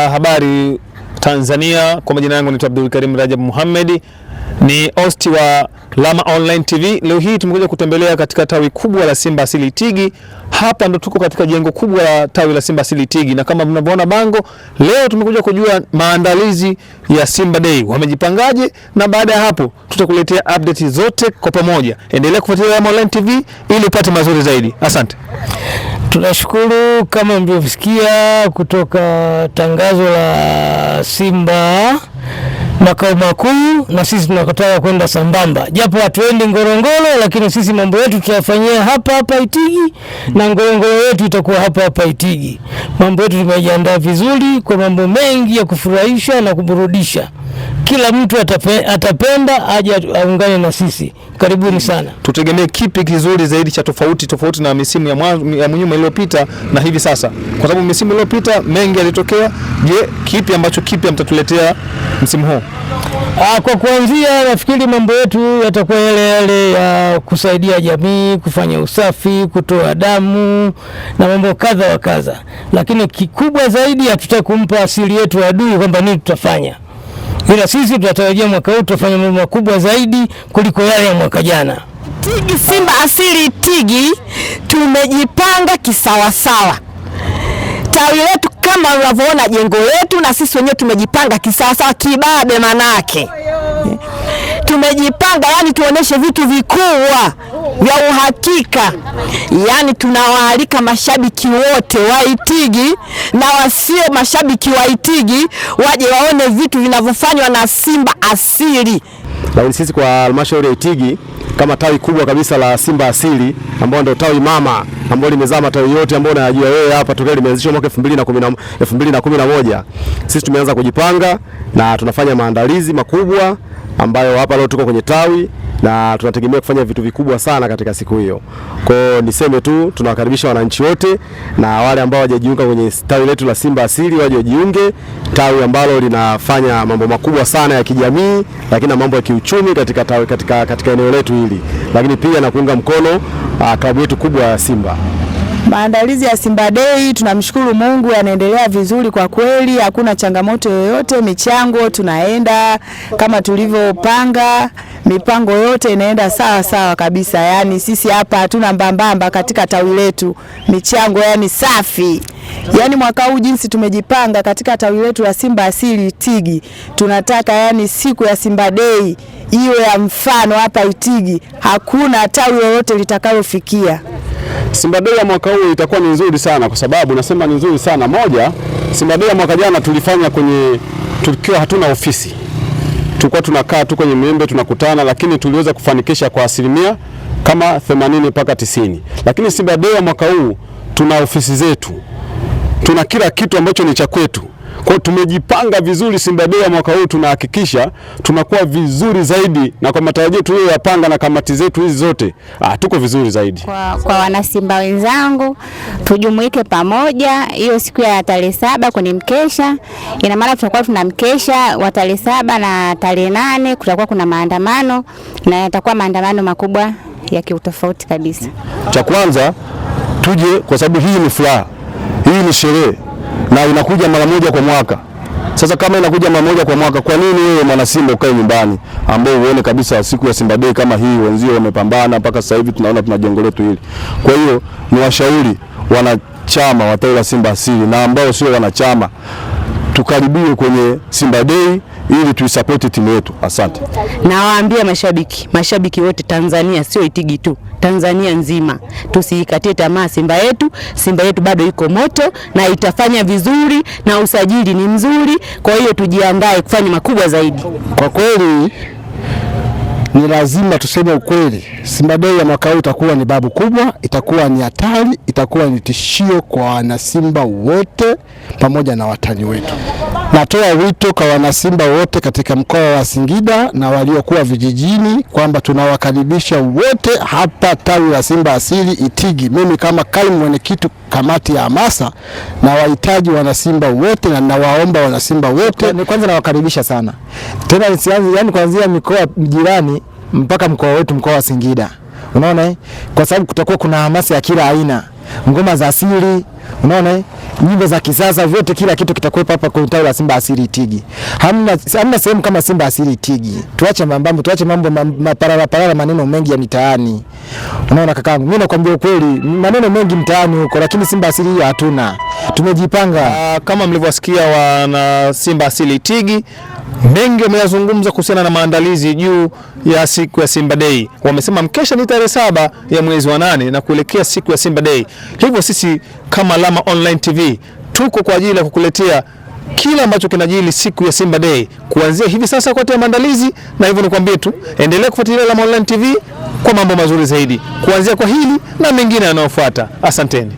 la habari Tanzania. Kwa majina yangu ni Abdul Karim Rajab Muhammad, ni host wa Lama Online TV. Leo hii tumekuja kutembelea katika tawi kubwa la Simba Asili Itigi. Hapa ndo tuko katika jengo kubwa la tawi la Simba Asili Itigi, na kama mnavyoona bango, leo tumekuja kujua maandalizi ya Simba Day wamejipangaje, na baada ya hapo tutakuletea update zote kwa pamoja. Endelea kufuatilia Lama Online TV ili upate mazuri zaidi. Asante. Tunashukuru kama mlivyosikia kutoka tangazo la Simba makao makuu, na sisi tunakotaka kwenda sambamba, japo hatuendi Ngorongoro, lakini sisi mambo yetu tutayafanyia hapa hapa Itigi, na Ngorongoro yetu itakuwa hapa hapa Itigi. Mambo yetu tumejiandaa vizuri kwa mambo mengi ya kufurahisha na kuburudisha. Kila mtu atapenda aje aungane na sisi. Karibuni sana. Tutegemee kipi kizuri zaidi cha tofauti na misimu ya nyuma iliyopita na hivi sasa? Kwa sababu misimu iliyopita mengi yalitokea. Je, kipi ambacho kipya mtatuletea msimu huu? Kwa kuanzia nafikiri mambo yetu yatakuwa yale ya kusaidia jamii, kufanya usafi, kutoa damu na mambo kadha wa kadha. Lakini kikubwa zaidi hatutaki kumpa asili yetu adui kwamba nini tutafanya. Ila sisi tunatarajia mwaka huu tutafanya mambo makubwa zaidi kuliko yale ya mwaka jana. Itigi Simba Asili Itigi tumejipanga kisawasawa. Tawi letu kama unavyoona jengo letu, na sisi wenyewe tumejipanga kisawasawa kibabe manake. Tumejipanga yani tuoneshe vitu vikubwa vya uhakika. Yani tunawaalika mashabiki wote wa Itigi na wasio mashabiki wa Itigi waje waone vitu vinavyofanywa na Simba Asili. Lakini sisi kwa halmashauri ya Itigi kama tawi kubwa kabisa la Simba Asili, ambao ndio tawi mama ambao limezaa matawi yote ambao unayajua wewe hapa, tokea limeanzishwa mwaka 2011, sisi tumeanza kujipanga na tunafanya maandalizi makubwa ambayo hapa leo tuko kwenye tawi na tunategemea kufanya vitu vikubwa sana katika siku hiyo. Kwa hiyo niseme tu tunawakaribisha wananchi wote na wale ambao hawajajiunga kwenye tawi letu la Simba Asili waje wajiunge, tawi ambalo linafanya mambo makubwa sana ya kijamii, lakini na mambo ya kiuchumi katika eneo letu hili, lakini pia na kuunga mkono klabu yetu kubwa ya Simba. Maandalizi ya Simba Day tunamshukuru Mungu yanaendelea vizuri kwa kweli, hakuna changamoto yoyote. Michango tunaenda kama tulivyopanga, mipango yote inaenda sawa kabisa. Yani sisi hapa hatuna mbambamba katika tawi letu, michango yani safi. Yani mwaka huu jinsi tumejipanga katika tawi letu la Simba Asili Itigi, tunataka yani siku ya Simba Day iwe ya mfano hapa Itigi, hakuna tawi lolote litakalofikia. Simba Day ya mwaka huu itakuwa ni nzuri sana, kwa sababu nasema ni nzuri sana. Moja, Simba Day ya mwaka jana tulifanya tukiwa hatuna ofisi. Tulikuwa tunakaa tu kwenye miembe tunakutana, lakini tuliweza kufanikisha kwa asilimia kama 80 mpaka 90. Lakini Simba Day ya mwaka huu tuna ofisi zetu. Tuna kila kitu ambacho ni cha kwetu. Kwa hiyo tumejipanga vizuri. Simba Day ya mwaka huu tunahakikisha tunakuwa vizuri zaidi, na kwa matarajio tuliyoyapanga na kamati zetu hizi zote tuko vizuri zaidi. Kwa wana Simba wenzangu, tujumuike pamoja hiyo siku ya tarehe 7 kwenye mkesha. Ina maana tutakuwa tuna mkesha wa tarehe 7 na tarehe 8 kutakuwa kuna maandamano, na yatakuwa maandamano makubwa ya kiutofauti kabisa. Cha kwanza tuje kwa sababu hii ni furaha. Hii ni sherehe na inakuja mara moja kwa mwaka. Sasa kama inakuja mara moja kwa mwaka, kwa nini wewe mwana Simba ukae nyumbani ambao uone kabisa siku ya Simba Day kama hii wenzio wamepambana mpaka sasa hivi tunaona tuna jengo letu hili. Kwa hiyo ni washauri wanachama wa tawi la Simba Asili na ambao sio wanachama, tukaribie kwenye Simba Day ili tuisupport timu yetu. Asante. Nawaambia mashabiki wote Tanzania, sio Itigi tu, Tanzania nzima, tusiikatie tamaa. Simba yetu bado iko moto na itafanya vizuri, na usajili ni mzuri. Kwa hiyo tujiandae kufanya makubwa zaidi. Kwa kweli ni lazima tuseme ukweli, Simba Day ya mwaka huu itakuwa ni babu kubwa, itakuwa ni hatari, itakuwa ni tishio kwa wanasimba wote pamoja na watani wetu. Natoa wito kwa wanasimba wote katika mkoa wa Singida na waliokuwa vijijini kwamba tunawakaribisha wote hapa tawi la Simba Asili Itigi. Mimi kama kaimu mwenyekiti kamati ya hamasa na wahitaji wanasimba wote na nawaomba wanasimba wote. Kwanza nawakaribisha sana. Tena yani kuanzia mikoa jirani mpaka mkoa wetu, mkoa wa Singida. Unaona kwa sababu kutakuwa kuna hamasa ya kila aina. Ngoma za asili, Unaona, nyimbo za kisasa, vyote, kila kitu kitakuwepo hapa kwenye tawi la Simba Asili Itigi. Hamna sehemu kama Simba Asili Itigi. Tuache mambo parara maneno mengi ya mitaani. Unaona kakangu, mimi nakwambia ukweli, maneno mengi mtaani huko, lakini Simba Asili hiyo hatuna. Tumejipanga. Kama mlivyosikia wana Simba Asili Itigi, mengi wameyazungumza kuhusiana na maandalizi juu ya siku ya Simba Day. Wamesema mkesha ni tarehe 7 ya mwezi wa 8 na kuelekea siku ya Simba Day. Hivyo sisi kama Lama Online TV tuko kwa ajili ya kukuletea kila ambacho kinajili siku ya Simba Day kuanzia hivi sasa kwa maandalizi, na hivyo nikwambie tu endelea kufuatilia Lama Online TV kwa mambo mazuri zaidi kuanzia kwa hili na mengine yanayofuata. Asanteni.